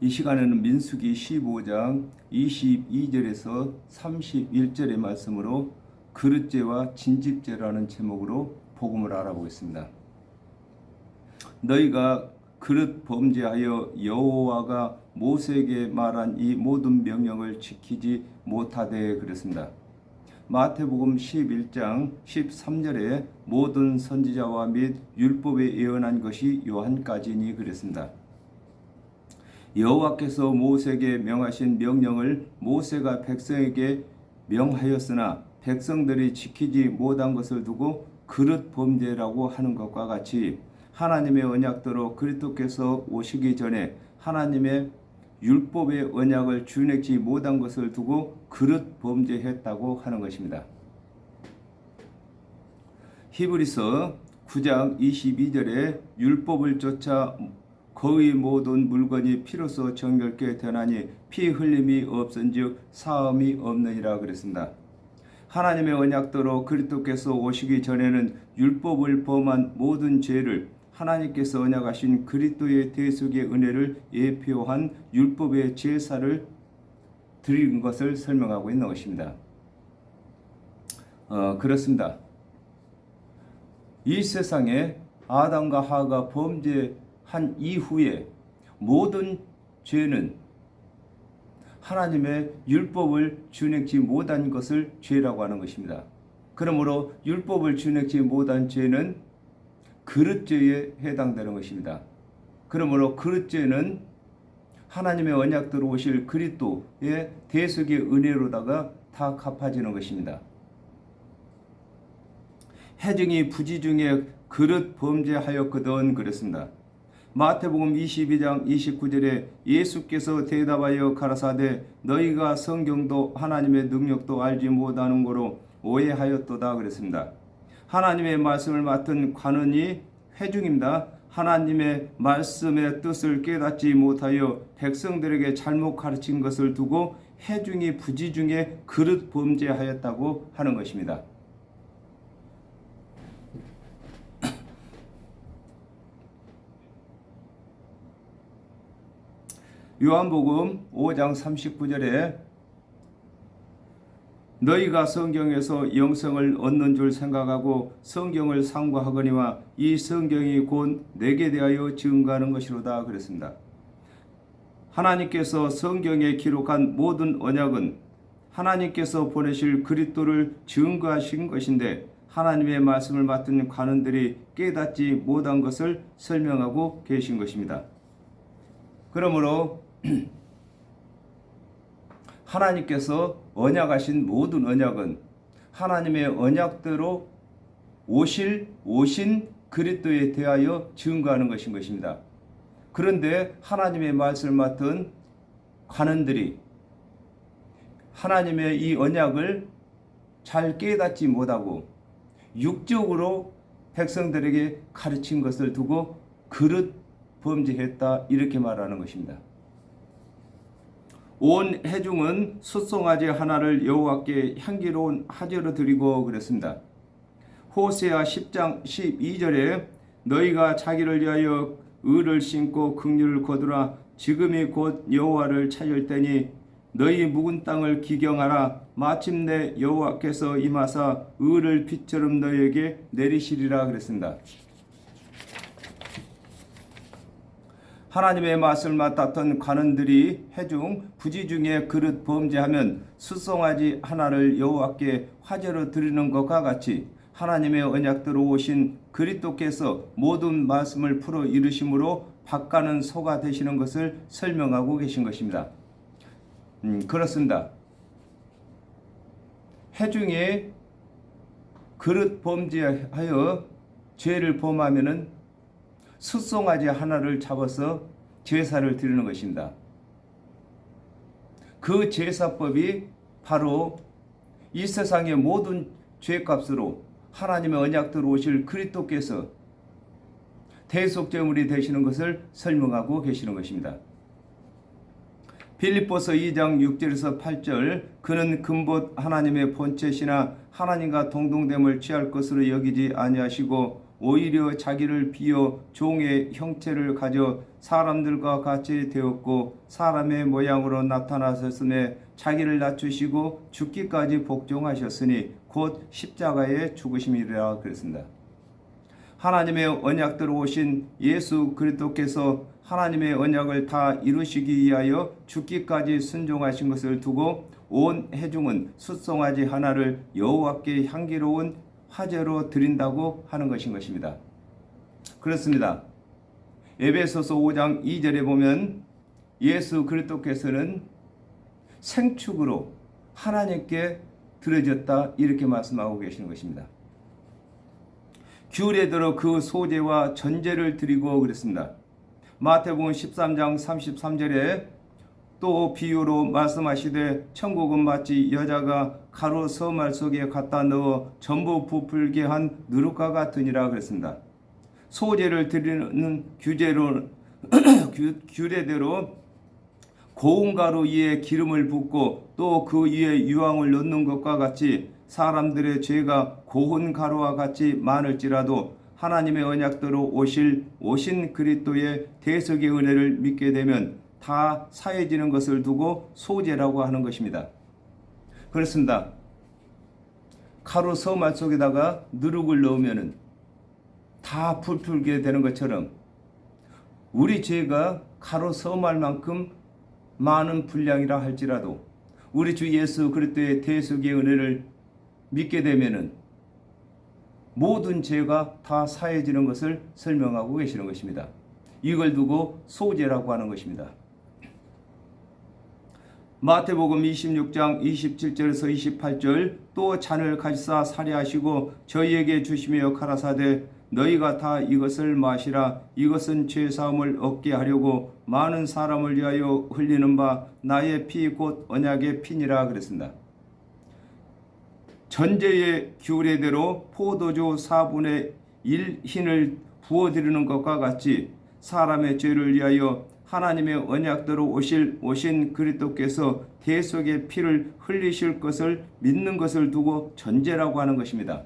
이 시간에는 민수기 15장 22절에서 31절의 말씀으로 그릇죄와 진집죄라는 제목으로 복음을 알아보겠습니다. 너희가 그릇 범죄하여 여호와가 모세에게 말한 이 모든 명령을 지키지 못하되 그랬습니다. 마태복음 11장 13절에 모든 선지자와 및 율법에 예언한 것이 요한까지니 그랬습니다. 여호와께서 모세에게 명하신 명령을 모세가 백성에게 명하였으나 백성들이 지키지 못한 것을 두고 그릇 범죄라고 하는 것과 같이 하나님의 언약대로 그리스도께서 오시기 전에 하나님의 율법의 언약을 준행치 못한 것을 두고 그릇 범죄했다고 하는 것입니다. 히브리서 9장 22절에 율법을 쫓아 거의 모든 물건이 피로써 정결케 되나니 피 흘림이 없은즉 사함이 없느니라 그랬습니다. 하나님의 언약대로 그리스도께서 오시기 전에는 율법을 범한 모든 죄를 하나님께서 언약하신 그리스도의 대속의 은혜를 예표한 율법의 제사를 드리는 것을 설명하고 있는 것입니다. 그렇습니다. 이 세상에 아담과 하와가 범죄한 이후에 모든 죄는 하나님의 율법을 준행치 못한 것을 죄라고 하는 것입니다. 그러므로 율법을 준행치 못한 죄는 그릇죄에 해당되는 것입니다. 그러므로 그릇죄는 하나님의 언약대로 오실 그리스도의 대속의 은혜로다가 다 갚아지는 것입니다. 해중이 부지 중에 그릇 범죄하였거든 그랬습니다. 마태복음 22장 29절에 예수께서 대답하여 가라사대 너희가 성경도 하나님의 능력도 알지 못하는 거로 오해하였도다 그랬습니다. 하나님의 말씀을 맡은 관원이 회중입니다. 하나님의 말씀의 뜻을 깨닫지 못하여 백성들에게 잘못 가르친 것을 두고 회중이 부지 중에 그릇 범죄하였다고 하는 것입니다. 요한복음 5장 39절에 너희가 성경에서 영생을 얻는 줄 생각하고 성경을 상고하거니와 이 성경이 곧 내게 대하여 증거하는 것이로다 그랬습니다. 하나님께서 성경에 기록한 모든 언약은 하나님께서 보내실 그리스도를 증거하신 것인데 하나님의 말씀을 맡은 관원들이 깨닫지 못한 것을 설명하고 계신 것입니다. 그러므로 하나님께서 언약하신 모든 언약은 하나님의 언약대로 오신 그리스도에 대하여 증거하는 것인 것입니다. 그런데 하나님의 말씀을 맡은 관원들이 하나님의 이 언약을 잘 깨닫지 못하고 육적으로 백성들에게 가르친 것을 두고 그릇 범죄했다 이렇게 말하는 것입니다. 온 회중은 숫송아지 하나를 여호와께 향기로운 화제로 드리고 그랬습니다. 호세아 10장 12절에 너희가 자기를 위하여 의를 심고 긍휼을 거두라 지금이 곧 여호와를 찾을 때니 너희 묵은 땅을 기경하라 마침내 여호와께서 임하사 의를 빛처럼 너희에게 내리시리라 그랬습니다. 하나님의 말씀을 맡았던 관원들이 회중 부지 중에 그릇 범죄하면 숫송아지 하나를 여호와께 화제로 드리는 것과 같이 하나님의 언약대로 오신 그리스도께서 모든 말씀을 풀어 이루심으로 박가는 소가 되시는 것을 설명하고 계신 것입니다. 그렇습니다. 회중이 그릇 범죄하여 죄를 범하면은 숫송아지 하나를 잡아서 제사를 드리는 것입니다. 그 제사법이 바로 이 세상의 모든 죄값으로 하나님의 언약대로 오실 그리스도께서 대속제물이 되시는 것을 설명하고 계시는 것입니다. 빌립보서 2장 6절에서 8절 그는 금봇 하나님의 본체시나 하나님과 동등됨을 취할 것으로 여기지 아니하시고 오히려 자기를 비어 종의 형체를 가져 사람들과 같이 되었고 사람의 모양으로 나타나셨음에 자기를 낮추시고 죽기까지 복종하셨으니 곧 십자가에 죽으심이라 그랬습니다. 하나님의 언약대로 오신 예수 그리스도께서 하나님의 언약을 다 이루시기 위하여 죽기까지 순종하신 것을 두고 온 회중은 숫송아지 하나를 여호와께 향기로운 화제로 드린다고 하는 것입니다. 그렇습니다. 에베소서 5장 2절에 보면 예수 그리스도께서는 생축으로 하나님께 드려졌다 이렇게 말씀하고 계시는 것입니다. 규례대로 그 소제와 전제를 드리고 그랬습니다. 마태복음 13장 33절에 또 비유로 말씀하시되 천국은 마치 여자가 가루 서말 속에 갖다 넣어 전부 부풀게 한 누룩과 같으니라 그랬습니다. 소제를 드리는 규례대로 고운 가루 위에 기름을 붓고 또 그 위에 유황을 넣는 것과 같이 사람들의 죄가 고운 가루와 같이 많을지라도 하나님의 언약대로 오신 그리스도의 대속의 은혜를 믿게 되면 다 사해지는 것을 두고 소제라고 하는 것입니다. 그렇습니다. 가루 서말 속에다가 누룩을 넣으면 다 부풀게 되는 것처럼 우리 죄가 가루 서말만큼 많은 분량이라 할지라도 우리 주 예수 그리스도의 대속의 은혜를 믿게 되면은 모든 죄가 다 사해지는 것을 설명하고 계시는 것입니다. 이걸 두고 소제라고 하는 것입니다. 마태복음 26장 27절에서 28절 또 잔을 가지사 살해하시고 저희에게 주시며 가라사대 너희가 다 이것을 마시라 이것은 죄사함을 얻게 하려고 많은 사람을 위하여 흘리는 바 나의 피 곧 언약의 피니라 그랬습니다. 전제의 규례대로 포도주 4분의 1 흰을 부어드리는 것과 같이 사람의 죄를 위하여 하나님의 언약대로 오신 그리스도께서 대속의 피를 흘리실 것을 믿는 것을 두고 전제라고 하는 것입니다.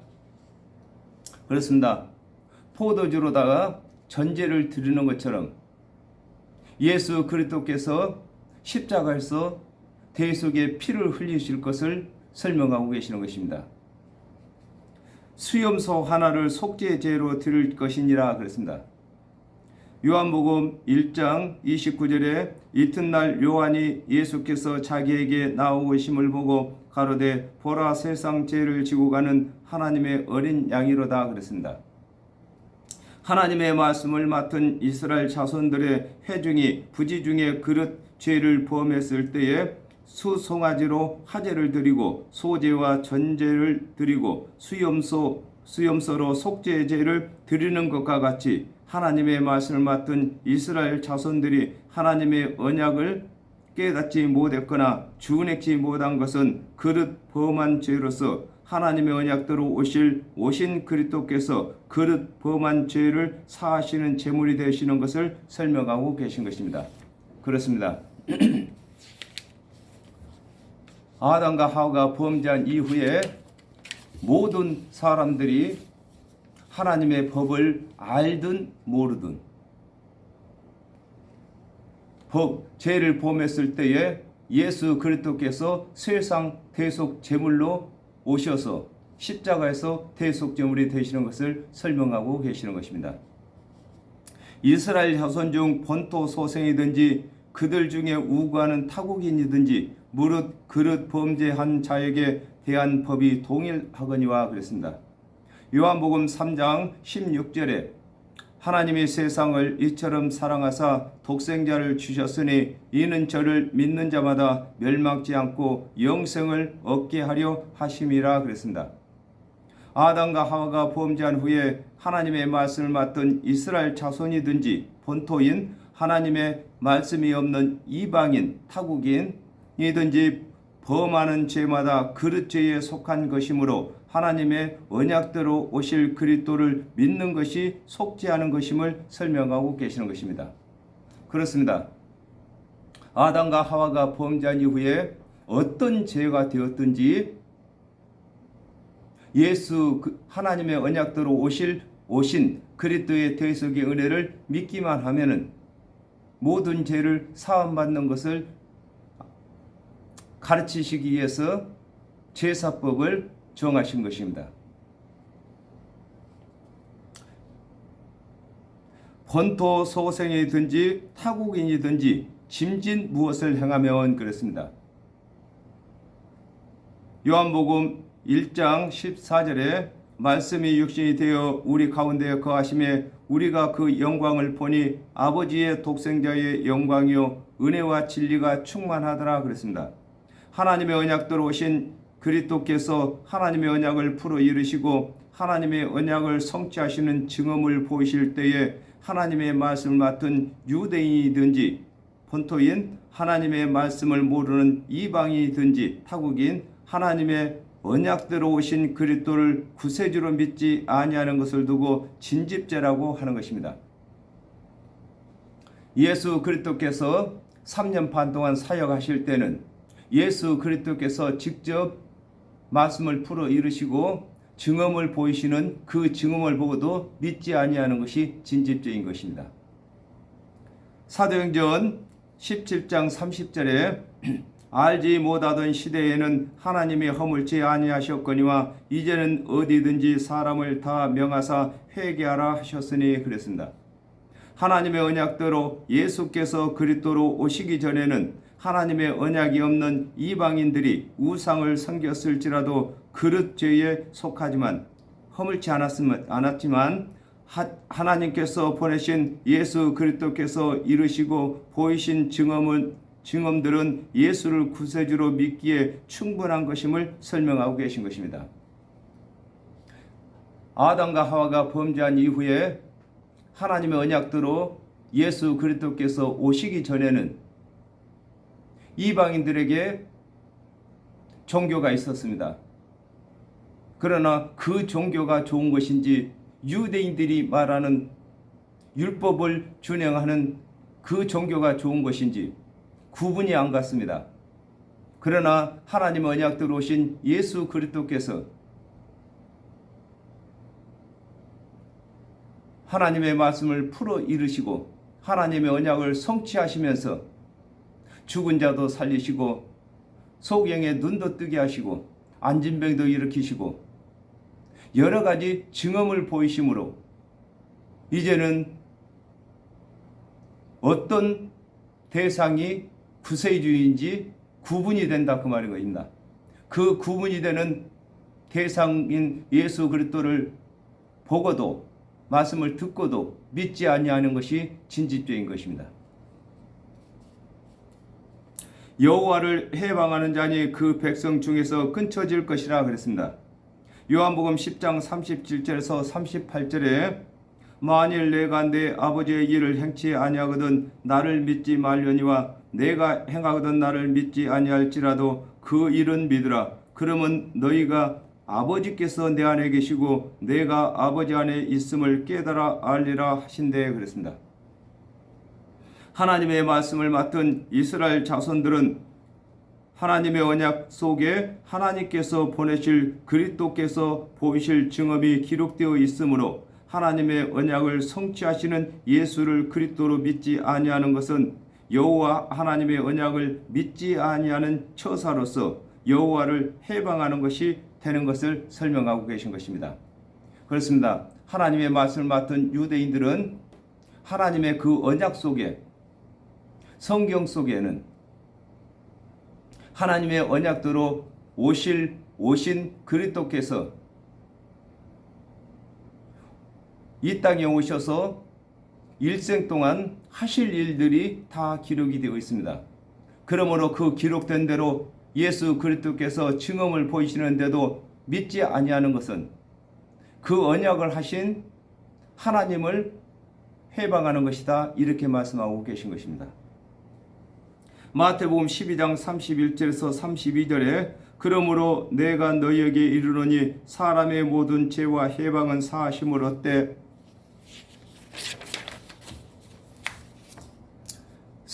그렇습니다. 포도주로다가 전제를 드리는 것처럼 예수 그리스도께서 십자가에서 대속의 피를 흘리실 것을 설명하고 계시는 것입니다. 수염소 하나를 속죄제로 드릴 것이니라 그랬습니다. 요한복음 1장 29절에 이튿날 요한이 예수께서 자기에게 나오심을 보고 가로되 보라 세상 죄를 지고 가는 하나님의 어린 양이로다 그랬습니다. 하나님의 말씀을 맡은 이스라엘 자손들의 회중이 부지 중에 그릇 죄를 범했을 때에 수송아지로 화제를 드리고 소제와 전제를 드리고 수염소로 속죄제를 드리는 것과 같이 하나님의 말씀을 맡은 이스라엘 자손들이 하나님의 언약을 깨닫지 못했거나 준행치 못한 것은 그릇 범한 죄로서 하나님의 언약대로 오신 그리스도께서 그릇 범한 죄를 사하시는 제물이 되시는 것을 설명하고 계신 것입니다. 그렇습니다. 아담과 하와가 범죄한 이후에 모든 사람들이 하나님의 법을 알든 모르든 죄를 범했을 때에 예수 그리스도께서 세상 대속 제물로 오셔서 십자가에서 대속 제물이 되시는 것을 설명하고 계시는 것입니다. 이스라엘 자손 중 본토 소생이든지 그들 중에 우고하는 타국인이든지 무릇 그릇 범죄한 자에게 대한 법이 동일하거니와 그랬습니다. 요한복음 3장 16절에 하나님이 세상을 이처럼 사랑하사 독생자를 주셨으니 이는 저를 믿는 자마다 멸망치 않고 영생을 얻게 하려 하심이라 그랬습니다. 아담과 하와가 범죄한 후에 하나님의 말씀을 맡은 이스라엘 자손이든지 본토인 하나님의 말씀이 없는 이방인 타국인이든지 범하는 죄마다 그릇 죄에 속한 것이므로 하나님의 언약대로 오실 그리스도를 믿는 것이 속죄하는 것임을 설명하고 계시는 것입니다. 그렇습니다. 아담과 하와가 범죄한 이후에 어떤 죄가 되었든지 예수 하나님의 언약대로 오실 오신 그리스도의 대속의 은혜를 믿기만 하면은 모든 죄를 사함받는 것을 가르치시기 위해서 제사법을 정하신 것입니다. 본토 소생이든지 타국인이든지 짐진 무엇을 행하면 그랬습니다. 요한복음 1장 14절에 말씀이 육신이 되어 우리 가운데 거하심에 우리가 그 영광을 보니 아버지의 독생자의 영광이요 은혜와 진리가 충만하더라 그랬습니다. 하나님의 언약대로 오신 그리스도께서 하나님의 언약을 풀어 이루시고 하나님의 언약을 성취하시는 증언을 보이실 때에 하나님의 말씀을 맡은 유대인이든지 본토인 하나님의 말씀을 모르는 이방인이든지 타국인 하나님의 언약대로 오신 그리스도를 구세주로 믿지 아니하는 것을 두고 진집죄라고 하는 것입니다. 예수 그리스도께서 3년 반 동안 사역하실 때는 예수 그리스도께서 직접 말씀을 풀어 이루시고 증언을 보이시는 그 증언을 보고도 믿지 아니하는 것이 진집죄인 것입니다. 사도행전 17장 30절에 알지 못하던 시대에는 하나님이 허물지 아니하셨거니와 이제는 어디든지 사람을 다 명하사 회개하라 하셨으니 그랬습니다. 하나님의 언약대로 예수께서 그리스도로 오시기 전에는 하나님의 언약이 없는 이방인들이 우상을 섬겼을지라도 그릇 죄에 속하지만 허물지 않았지만 하나님께서 보내신 예수 그리스도께서 이루시고 보이신 증언들은 예수를 구세주로 믿기에 충분한 것임을 설명하고 계신 것입니다. 아담과 하와가 범죄한 이후에 하나님의 언약대로 예수 그리스도께서 오시기 전에는 이방인들에게 종교가 있었습니다. 그러나 그 종교가 좋은 것인지 유대인들이 말하는 율법을 준행하는 그 종교가 좋은 것인지 구분이 안 갔습니다. 그러나 하나님의 언약대로 오신 예수 그리스도께서 하나님의 말씀을 풀어 이루시고 하나님의 언약을 성취하시면서 죽은 자도 살리시고 소경의 눈도 뜨게 하시고 안진병도 일으키시고 여러 가지 증언을 보이심으로 이제는 어떤 대상이 구세주인지 구분이 된다 그 말인 것입니다. 그 구분이 되는 대상인 예수 그리스도를 보고도 말씀을 듣고도 믿지 아니하는 것이 진집죄인 것입니다. 여호와를 해방하는 자니 그 백성 중에서 끊쳐질 것이라 그랬습니다. 요한복음 10장 37절에서 38절에 만일 내가 내 아버지의 일을 행치 아니하거든 나를 믿지 말려니와 내가 행하거든 나를 믿지 아니할지라도 그 일은 믿으라. 그러면 너희가 아버지께서 내 안에 계시고 내가 아버지 안에 있음을 깨달아 알리라 하신대 그랬습니다. 하나님의 말씀을 맡은 이스라엘 자손들은 하나님의 언약 속에 하나님께서 보내실 그리스도께서 보이실 증언이 기록되어 있으므로 하나님의 언약을 성취하시는 예수를 그리스도로 믿지 아니하는 것은 여호와 하나님의 언약을 믿지 아니하는 처사로서 여호와를 해방하는 것이 되는 것을 설명하고 계신 것입니다. 그렇습니다. 하나님의 말씀을 맡은 유대인들은 하나님의 그 언약 속에 성경 속에는 하나님의 언약대로 오신 그리스도께서 이 땅에 오셔서 일생 동안 하실 일들이 다 기록이 되어 있습니다. 그러므로 그 기록된 대로 예수 그리스도께서 증언을 보이시는데도 믿지 아니하는 것은 그 언약을 하신 하나님을 해방하는 것이다 이렇게 말씀하고 계신 것입니다. 마태복음 12장 31절에서 32절에 그러므로 내가 너희에게 이르노니 사람의 모든 죄와 해방은 사하심을 얻되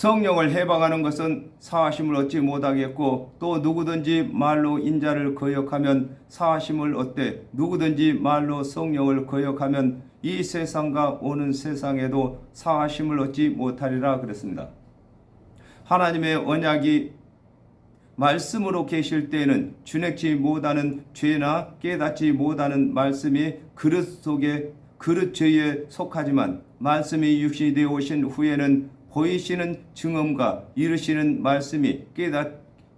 성령을 해방하는 것은 사하심을 얻지 못하겠고 또 누구든지 말로 인자를 거역하면 사하심을 얻되 누구든지 말로 성령을 거역하면 이 세상과 오는 세상에도 사하심을 얻지 못하리라 그랬습니다. 하나님의 언약이 말씀으로 계실 때에는 준행치 못하는 죄나 깨닫지 못하는 말씀이 그릇 속에 그릇 죄에 속하지만 말씀이 육신이 되어 오신 후에는 보이시는 증언과 이루시는 말씀이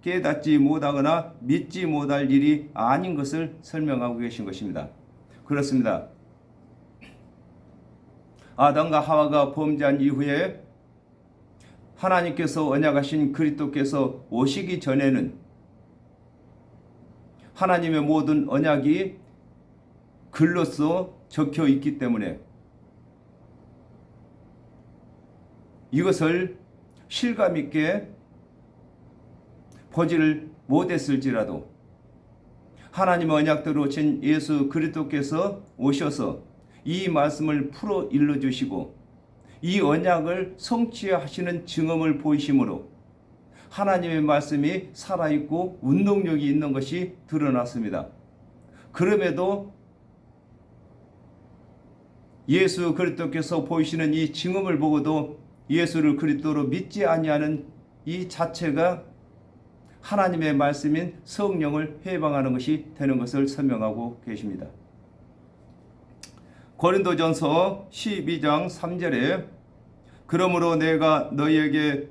깨닫지 못하거나 믿지 못할 일이 아닌 것을 설명하고 계신 것입니다. 그렇습니다. 아담과 하와가 범죄한 이후에 하나님께서 언약하신 그리스도께서 오시기 전에는 하나님의 모든 언약이 글로써 적혀 있기 때문에 이것을 실감 있게 보지를 못했을지라도 하나님의 언약대로 오신 예수 그리스도께서 오셔서 이 말씀을 풀어 일러주시고 이 언약을 성취하시는 증언을 보이심으로 하나님의 말씀이 살아있고 운동력이 있는 것이 드러났습니다. 그럼에도 예수 그리스도께서 보이시는 이 증언을 보고도 예수를 그리스도로 믿지 아니하는 이 자체가 하나님의 말씀인 성령을 해방하는 것이 되는 것을 설명하고 계십니다. 고린도전서 12장 3절에 그러므로 내가 너희에게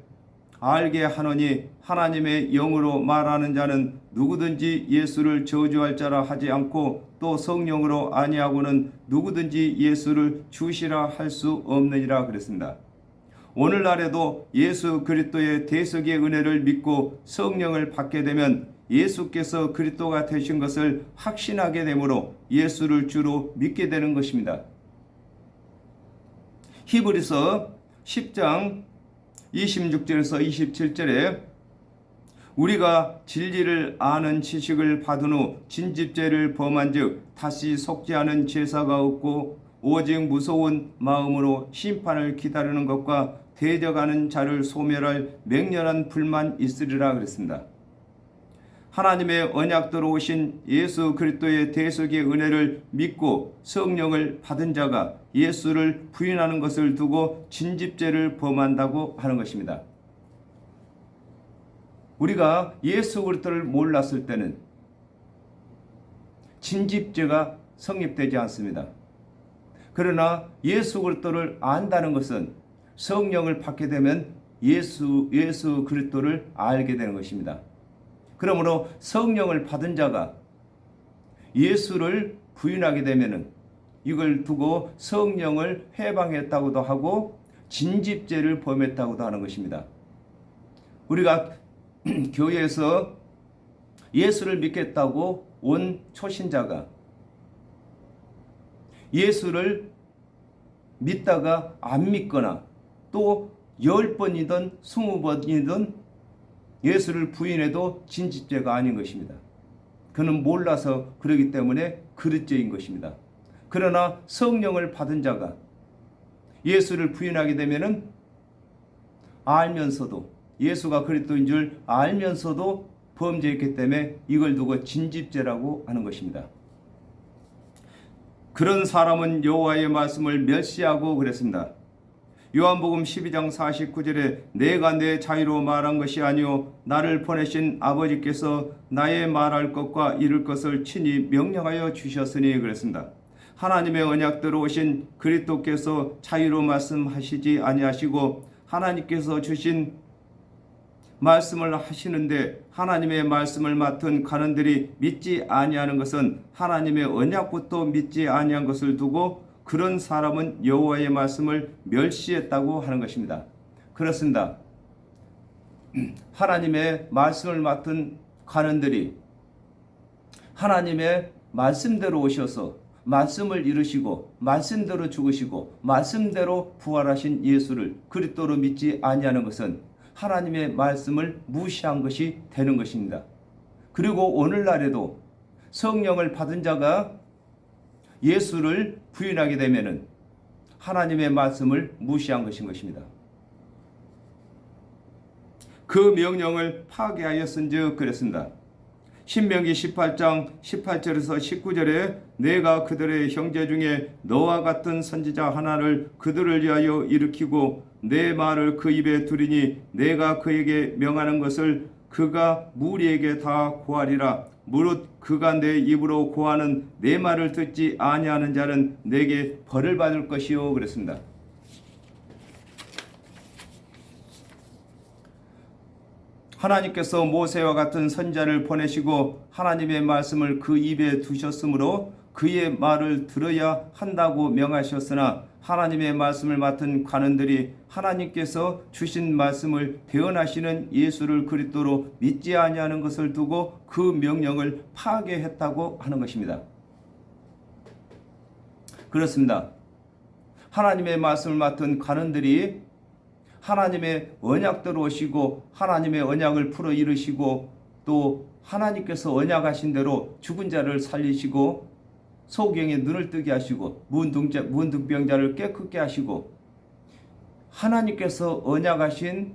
알게 하노니 하나님의 영으로 말하는 자는 누구든지 예수를 저주할 자라 하지 않고 또 성령으로 아니하고는 누구든지 예수를 주시라 할 수 없느니라 그랬습니다. 오늘날에도 예수 그리스도의 대속의 은혜를 믿고 성령을 받게 되면 예수께서 그리스도가 되신 것을 확신하게 되므로 예수를 주로 믿게 되는 것입니다. 히브리서 10장 26절에서 27절에 우리가 진리를 아는 지식을 받은 후 진집죄를 범한 즉 다시 속지 않은 제사가 없고 오직 무서운 마음으로 심판을 기다리는 것과 대적하는 자를 소멸할 맹렬한 불만 있으리라 그랬습니다. 하나님의 언약대로 오신 예수 그리스도의 대속의 은혜를 믿고 성령을 받은 자가 예수를 부인하는 것을 두고 진집죄를 범한다고 하는 것입니다. 우리가 예수 그리스도를 몰랐을 때는 진집죄가 성립되지 않습니다. 그러나 예수 그리스도를 안다는 것은 성령을 받게 되면 예수 그리스도를 알게 되는 것입니다. 그러므로 성령을 받은 자가 예수를 부인하게 되면은 이걸 두고 성령을 해방했다고도 하고 진집죄를 범했다고도 하는 것입니다. 우리가 교회에서 예수를 믿겠다고 온 초신자가 예수를 믿다가 안 믿거나 또 10번이든 20번이든 예수를 부인해도 진집죄가 아닌 것입니다. 그는 몰라서 그러기 때문에 그릇죄인 것입니다. 그러나 성령을 받은 자가 예수를 부인하게 되면은 알면서도 예수가 그리스도인 줄 알면서도 범죄했기 때문에 이걸 두고 진집죄라고 하는 것입니다. 그런 사람은 여호와의 말씀을 멸시하고 그랬습니다. 요한복음 12장 49절에 내가 내 자유로 말한 것이 아니요 나를 보내신 아버지께서 나의 말할 것과 이룰 것을 친히 명령하여 주셨으니 그랬습니다. 하나님의 언약대로 오신 그리스도께서 자유로 말씀하시지 아니하시고 하나님께서 주신 말씀을 하시는데 하나님의 말씀을 맡은 관원들이 믿지 아니하는 것은 하나님의 언약부터 믿지 아니한 것을 두고 그런 사람은 여호와의 말씀을 멸시했다고 하는 것입니다. 그렇습니다. 하나님의 말씀을 맡은 관원들이 하나님의 말씀대로 오셔서 말씀을 이루시고 말씀대로 죽으시고 말씀대로 부활하신 예수를 그리스도로 믿지 아니하는 것은 하나님의 말씀을 무시한 것이 되는 것입니다. 그리고 오늘날에도 성령을 받은 자가 예수를 부인하게 되면은 하나님의 말씀을 무시한 것인 것입니다. 그 명령을 파괴하였은즉 그랬습니다. 신명기 18장 18절에서 19절에 내가 그들의 형제 중에 너와 같은 선지자 하나를 그들을 위하여 일으키고 내 말을 그 입에 두리니 내가 그에게 명하는 것을 그가 무리에게 다 고하리라. 무릇 그가 내 입으로 고하는 내 말을 듣지 아니하는 자는 내게 벌을 받을 것이요. 그랬습니다. 하나님께서 모세와 같은 선지자를 보내시고 하나님의 말씀을 그 입에 두셨으므로 그의 말을 들어야 한다고 명하셨으나 하나님의 말씀을 맡은 관원들이 하나님께서 주신 말씀을 대언하시는 예수를 그리스도로 믿지 아니하는 것을 두고 그 명령을 파괴했다고 하는 것입니다. 그렇습니다. 하나님의 말씀을 맡은 관원들이 하나님의 언약대로 오시고 하나님의 언약을 풀어 이루시고 또 하나님께서 언약하신 대로 죽은 자를 살리시고 소경의 눈을 뜨게 하시고 문둥병자를 깨끗게 하시고 하나님께서 언약하신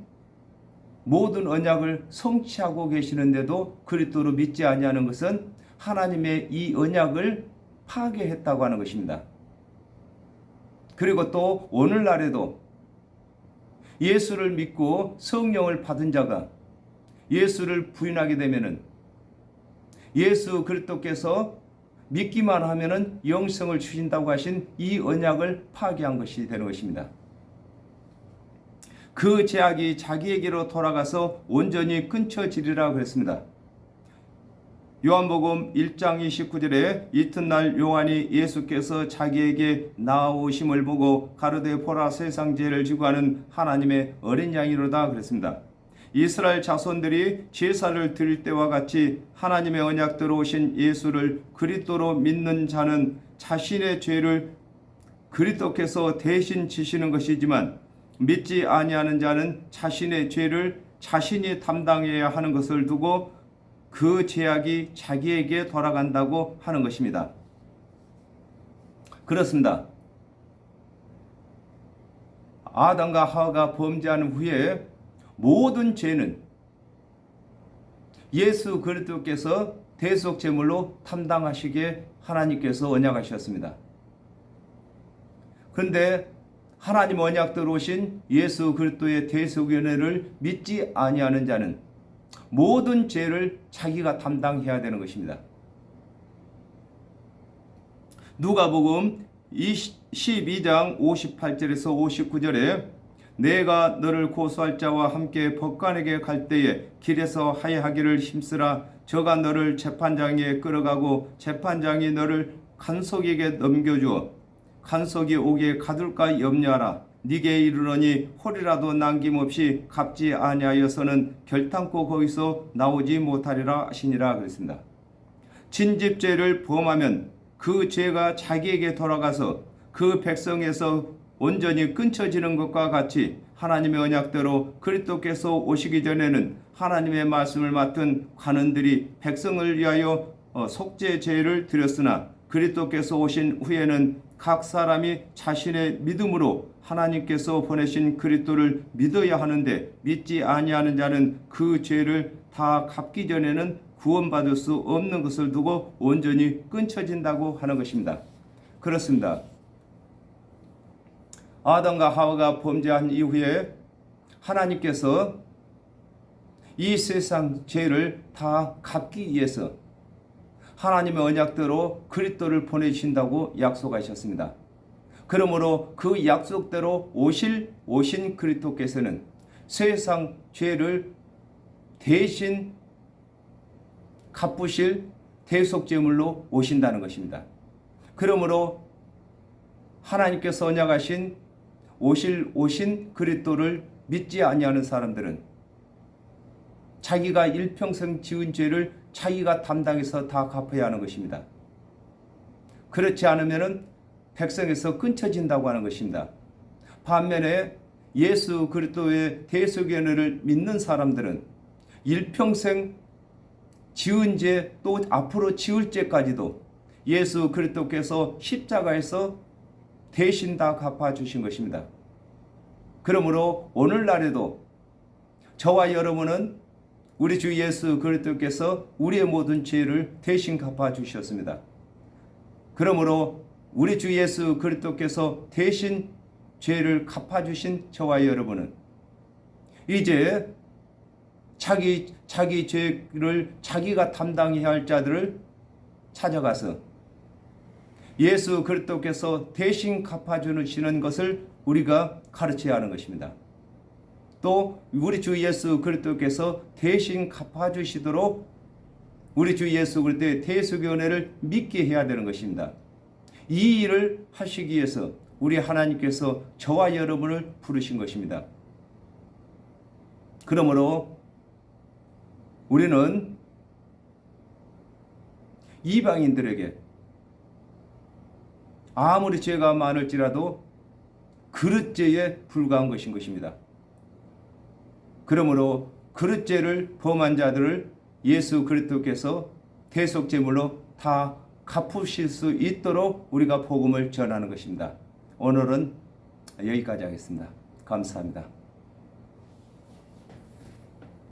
모든 언약을 성취하고 계시는데도 그리스도로 믿지 아니하는 것은 하나님의 이 언약을 파괴했다고 하는 것입니다. 그리고 또 오늘날에도 예수를 믿고 성령을 받은 자가 예수를 부인하게 되면은 예수 그리스도께서 믿기만 하면은 영생을 주신다고 하신 이 언약을 파괴한 것이 되는 것입니다. 그 제약이 자기에게로 돌아가서 온전히 끊쳐지리라 그랬습니다. 요한복음 1장 29절에 이튿날 요한이 예수께서 자기에게 나아오심을 보고 가로되 보라 세상 죄를 지고 하는 하나님의 어린 양이로다 그랬습니다. 이스라엘 자손들이 제사를 드릴 때와 같이 하나님의 언약대로 오신 예수를 그리스도로 믿는 자는 자신의 죄를 그리스도께서 대신 지시는 것이지만 믿지 아니하는 자는 자신의 죄를 자신이 담당해야 하는 것을 두고 그 죄악이 자기에게 돌아간다고 하는 것입니다. 그렇습니다. 아담과 하와가 범죄한 후에 모든 죄는 예수 그리스도께서 대속 제물로 담당하시게 하나님께서 언약하셨습니다. 그런데 하나님 언약대로 오신 예수 그리스도의 대속 은혜를 믿지 아니하는 자는 모든 죄를 자기가 담당해야 되는 것입니다. 누가복음 12장 58절에서 59절에 내가 너를 고소할 자와 함께 법관에게 갈 때에 길에서 하야하기를 힘쓰라. 저가 너를 재판장에 끌어가고 재판장이 너를 간속에게 넘겨주어 간속이 오게 가둘까 염려하라. 네게 이르노니 홀이라도 남김없이 갚지 아니하여서는 결탄코 거기서 나오지 못하리라 하시니라 그랬습니다. 진집죄를 범하면 그 죄가 자기에게 돌아가서 그 백성에서 온전히 끊쳐지는 것과 같이 하나님의 언약대로 그리스도께서 오시기 전에는 하나님의 말씀을 맡은 관원들이 백성을 위하여 속죄 제를 드렸으나 그리스도께서 오신 후에는 각 사람이 자신의 믿음으로 하나님께서 보내신 그리스도를 믿어야 하는데 믿지 아니하는 자는 그 죄를 다 갚기 전에는 구원받을 수 없는 것을 두고 온전히 끊쳐진다고 하는 것입니다. 그렇습니다. 아담과 하와가 범죄한 이후에 하나님께서 이 세상 죄를 다 갚기 위해서 하나님의 언약대로 그리스도를 보내주신다고 약속하셨습니다. 그러므로 그 약속대로 오신 그리스도께서는 세상 죄를 대신 갚으실 대속제물로 오신다는 것입니다. 그러므로 하나님께서 언약하신 오신 그리스도를 믿지 아니하는 사람들은 자기가 일평생 지은 죄를 자기가 담당해서 다 갚아야 하는 것입니다. 그렇지 않으면 백성에서 끊쳐진다고 하는 것입니다. 반면에 예수 그리스도의 대속의 은혜를 믿는 사람들은 일평생 지은 죄 또 앞으로 지을 죄까지도 예수 그리스도께서 십자가에서 대신 다 갚아주신 것입니다. 그러므로 오늘날에도 저와 여러분은 우리 주 예수 그리스도께서 우리의 모든 죄를 대신 갚아 주셨습니다. 그러므로 우리 주 예수 그리스도께서 대신 죄를 갚아 주신 저와 여러분은 이제 자기 죄를 자기가 담당해야 할 자들을 찾아가서 예수 그리스도께서 대신 갚아주시는 것을 우리가 가르쳐야 하는 것입니다. 또 우리 주 예수 그리스도께서 대신 갚아주시도록 우리 주 예수 그리스도의 대속의 은혜를 믿게 해야 되는 것입니다. 이 일을 하시기 위해서 우리 하나님께서 저와 여러분을 부르신 것입니다. 그러므로 우리는 이방인들에게 아무리 죄가 많을지라도 그릇죄에 불과한 것인 것입니다. 그러므로 그릇죄를 범한 자들을 예수 그리스도께서 대속제물로 다 갚으실 수 있도록 우리가 복음을 전하는 것입니다. 오늘은 여기까지 하겠습니다. 감사합니다.